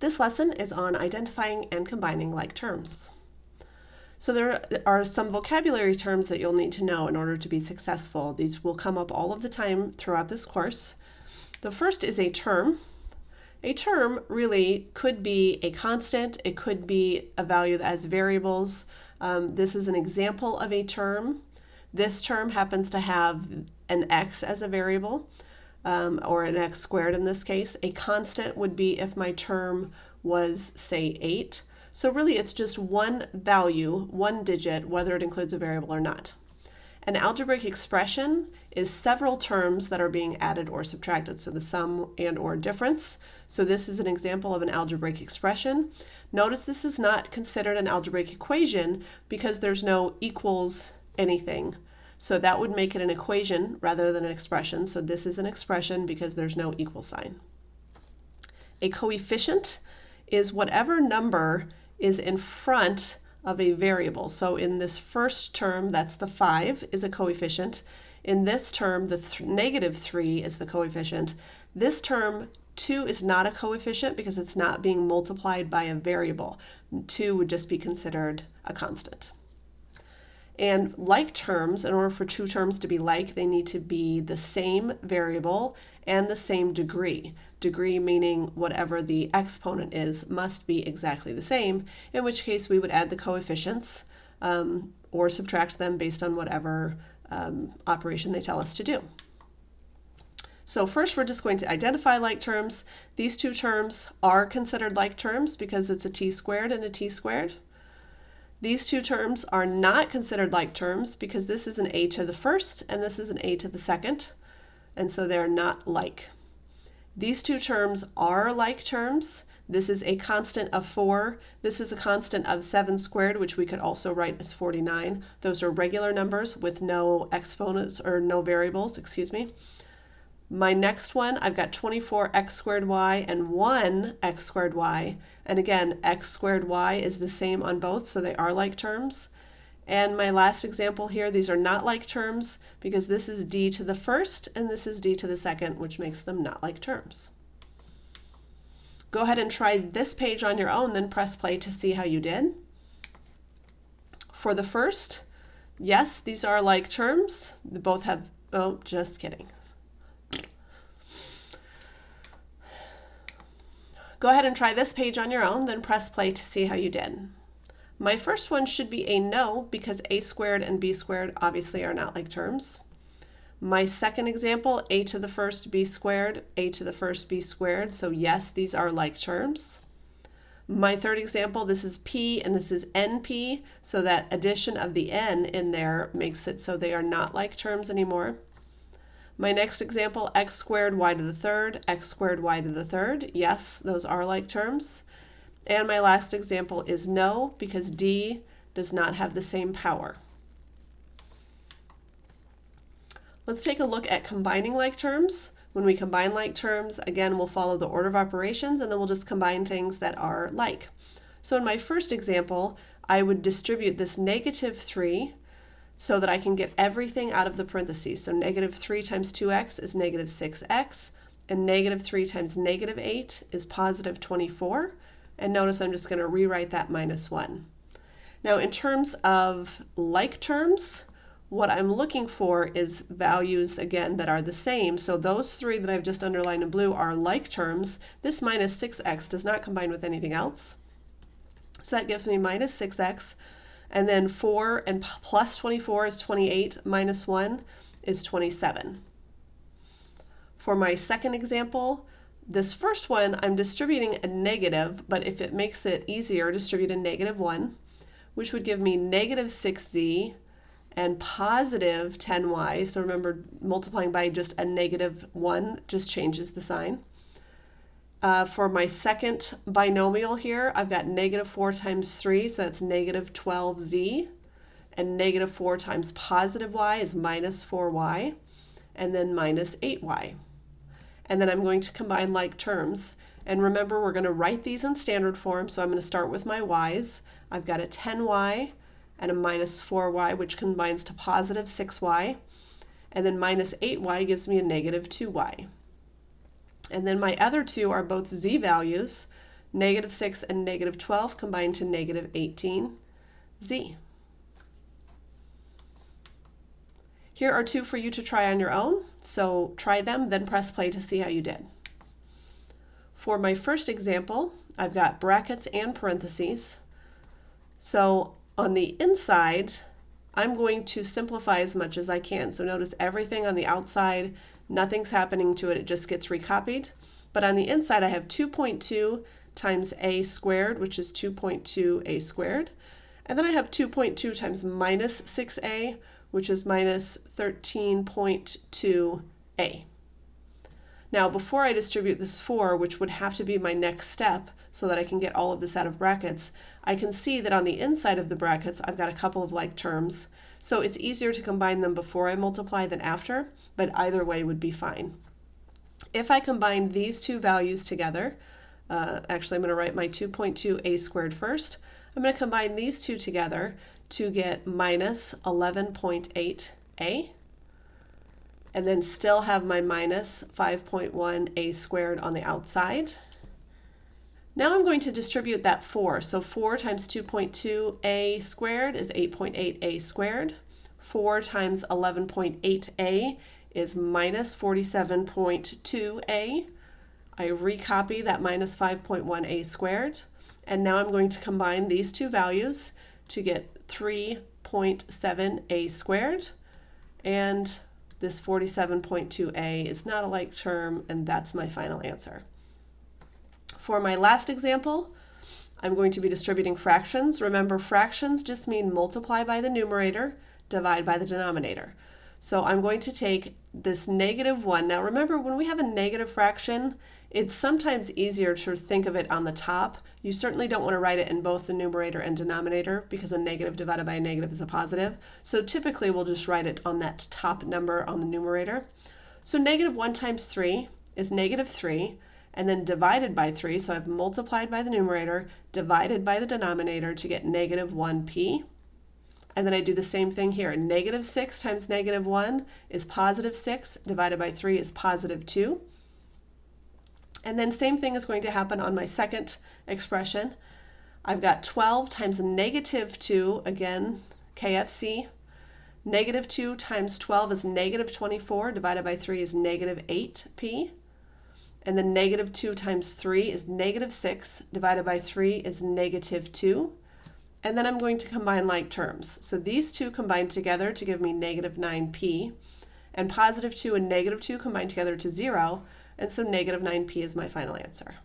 This lesson is on identifying and combining like terms. So there are some vocabulary terms that you'll need to know in order to be successful. These will come up all of the time throughout this course. The first is a term. A term really could be a constant. It could be a value that has variables. This is an example of a term. This term happens to have an x as a variable. Or an x squared in this case. A constant would be if my term was, say, 8. So really it's just one value, one digit, whether it includes a variable or not. An algebraic expression is several terms that are being added or subtracted, so the sum and or difference. So this is an example of an algebraic expression. Notice this is not considered an algebraic equation because there's no equals anything. So that would make it an equation rather than an expression. So this is an expression because there's no equal sign. A coefficient is whatever number is in front of a variable. So in this first term, that's the 5 is a coefficient. In this term, the -3 is the coefficient. This term, 2 is not a coefficient because it's not being multiplied by a variable. 2 would just be considered a constant. And like terms, in order for two terms to be like, they need to be the same variable and the same degree. Degree meaning whatever the exponent is must be exactly the same, in which case we would add the coefficients or subtract them based on whatever operation they tell us to do. So first we're just going to identify like terms. These two terms are considered like terms because it's a t squared and a t squared. These two terms are not considered like terms because this is an a to the first and this is an a to the second, and so they're not like. These two terms are like terms. This is a constant of 4. This is a constant of 7 squared, which we could also write as 49. Those are regular numbers with no exponents or no variables, excuse me. My next one, I've got 24x squared y and 1x squared y. And again, x squared y is the same on both, so they are like terms. And my last example here, these are not like terms because this is d to the first and this is d to the second, which makes them not like terms. Go ahead and try this page on your own, then press play to see how you did. For the first, yes, these are like terms. They both have, oh, just kidding. Go ahead and try this page on your own, then press play to see how you did. My first one should be a no because a squared and b squared obviously are not like terms. My second example, a to the first b squared, a to the first b squared, so yes, these are like terms. My third example, this is p and this is np, so that addition of the n in there makes it so they are not like terms anymore. My next example, x squared y to the third, x squared y to the third. Yes, those are like terms. And my last example is no, because d does not have the same power. Let's take a look at combining like terms. When we combine like terms, again, we'll follow the order of operations and then we'll just combine things that are like. So in my first example, I would distribute this -3 so that I can get everything out of the parentheses. So -3 times 2x is -6x, and -3 times -8 is +24. And notice I'm just going to rewrite that -1. Now in terms of like terms, what I'm looking for is values, again, that are the same. So those three that I've just underlined in blue are like terms. This -6x does not combine with anything else. So that gives me -6x. And then 4 and plus 24 is 28, minus 1 is 27. For my second example, this first one, I'm distributing a negative, but if it makes it easier, distribute a -1, which would give me -6z and positive 10y. So remember, multiplying by just a -1 just changes the sign. For my second binomial here, I've got -4 times 3, so that's -12z, and -4 times positive y is -4y, and then -8y. And then I'm going to combine like terms. And remember, we're going to write these in standard form, so I'm going to start with my y's. I've got a 10y and a -4y, which combines to +6y, and then -8y gives me a -2y. And then my other two are both z values. Negative 6 and negative 12 combine to negative 18z. Here are two for you to try on your own, so try them, then press play to see how you did. For my first example, I've got brackets and parentheses. So on the inside, I'm going to simplify as much as I can. So notice everything on the outside, nothing's happening to it, it just gets recopied. But on the inside, I have 2.2 times a squared, which is 2.2a squared. And then I have 2.2 times minus 6a, which is minus 13.2a. Now, before I distribute this 4, which would have to be my next step so that I can get all of this out of brackets, I can see that on the inside of the brackets, I've got a couple of like terms. So it's easier to combine them before I multiply than after, but either way would be fine. If I combine these two values together, actually I'm going to write my 2.2a squared first. I'm going to combine these two together to get minus 11.8a, and then still have my minus 5.1a squared on the outside. Now I'm going to distribute that 4. So 4 times 2.2a squared is 8.8a squared. 4 times 11.8a is minus 47.2a. I recopy that minus 5.1a squared. And now I'm going to combine these two values to get 3.7a squared. And this 47.2a is not a like term, and that's my final answer. For my last example, I'm going to be distributing fractions. Remember, fractions just mean multiply by the numerator, divide by the denominator. So I'm going to take this negative 1. Now remember, when we have a negative fraction, it's sometimes easier to think of it on the top. You certainly don't want to write it in both the numerator and denominator because a negative divided by a negative is a positive. So typically we'll just write it on that top number on the numerator. So negative 1 times 3 is negative 3, and then divided by 3. So I've multiplied by the numerator, divided by the denominator to get negative 1p. And then I do the same thing here. Negative 6 times negative 1 is positive 6, divided by 3 is positive 2. And then same thing is going to happen on my second expression. I've got 12 times negative 2, again, KFC. Negative 2 times 12 is negative 24, divided by 3 is negative 8p. And then negative 2 times 3 is negative 6, divided by 3 is negative 2. And then I'm going to combine like terms. So these two combine together to give me negative 9p, and positive 2 and negative 2 combine together to 0, and so negative 9p is my final answer.